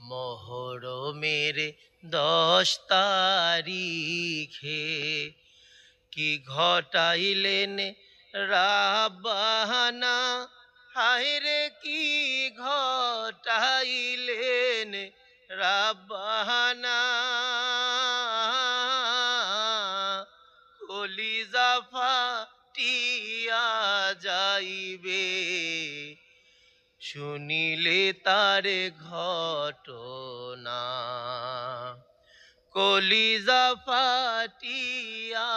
মহরমের 10 তারিখে কি ঘটাইলেন রাব্বানা, হায়রে কি ঘটাইলেন রাব্বানা। কলিজা ফাটিয়া যাইবে শুনিলে তার ঘটনা, কলিজা ফাটিয়া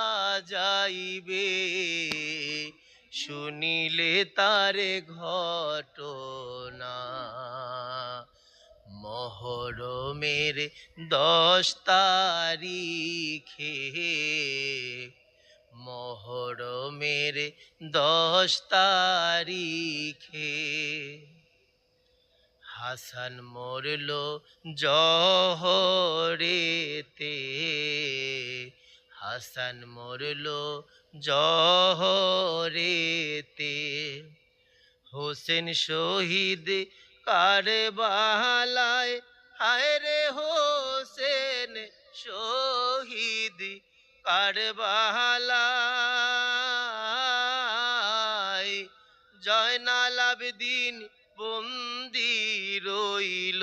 যাইবে শুনিলে তার ঘটনা। মহরমের 10 তারিখে, মহরমের 10 তারিখে হাসান মরল জহরেতে, হাসান মরল জহরেতে। হোসেন শহীদ কারবালায়, হায়রে হোসেন শহীদ কারবালায়। জয়নাল আবেদিন বন্দি রইল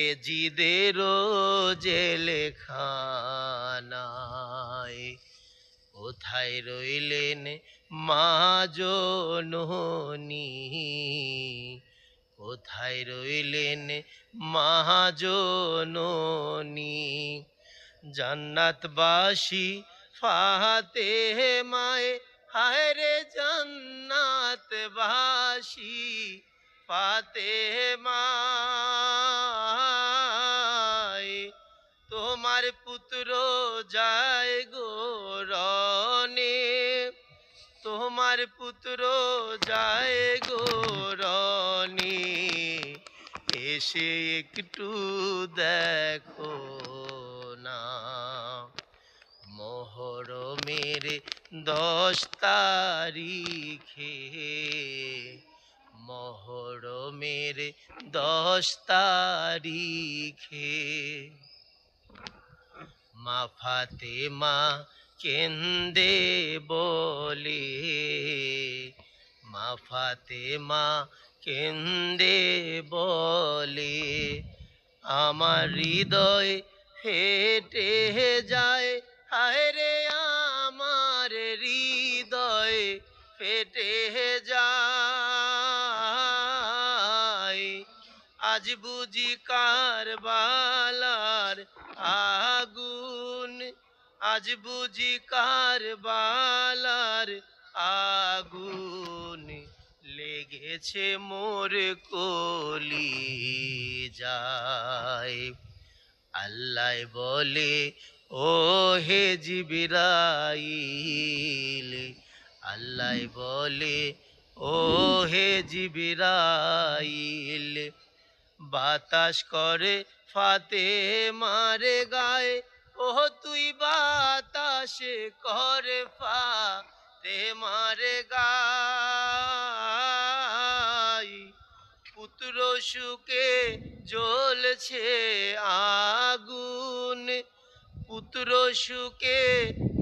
এজিদেরও জেলখানায়। কোথায় রইলেন মা জননী, কোথায় রইলেন মা জননী। জান্নাতবাসী ফাতেমায়ে, হায়রে জান্নাতবাসী ফাতেমায়ে। তোমার পুত্র যায় গো রনে, তোমার পুত্র যায় গো রনে, এসে একটু দেখো না। মহরমের 10 তারিখে, মহরমের 10 তারিখে মা ফাতেমা কেন্দে বলে, মা ফাতেমা কেন্দে বলে, আমার হৃদয় ফেটে যায়, হায়রে আমার হৃদয় ফেটে যায়। আজ বুঝি কারবালার আগুন, আজ বুঝি কারবালার আগুন লেগেছে মোর কলিজায়। আল্লাহ বলে ও হে জিবরাইল, আল্লাহ বলে ও হে জিবরাইল। বাতাস করে ফাতেমার গায়ে, ও তুই বাতাসে করে ফাতেমার গায়ে। পুত্র সুখে জ্বলছে আগুন, পুত্র সুখে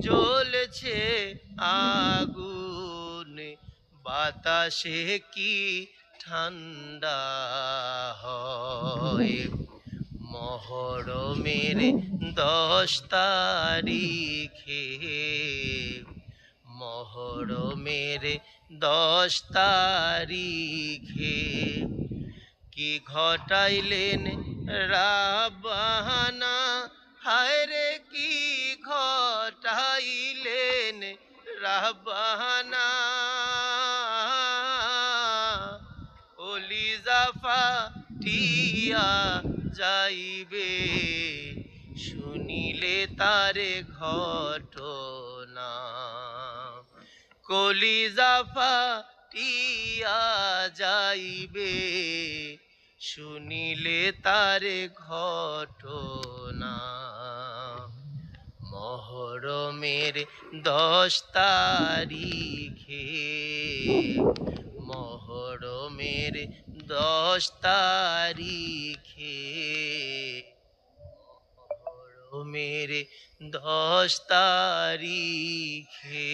জ্বলছে আগুন। বাতাসে কি ঠান্ডা হয়। মহরমের 10 তারিখে, মহরমের 10 তারিখে কি ঘটাইলেন রাব্বানা, হায়রে কি ঘটাইলেন রাব্বানা। কলিজা ফাটিয়া যাইবে শুনিলে তার ঘটনা, কলিজা ফাটিয়া যাইবে শুনিলে তার ঘটনা। মহরমের 10 তারিখে, মহরমের 10 তারিখে মেরে 10 তারিখে।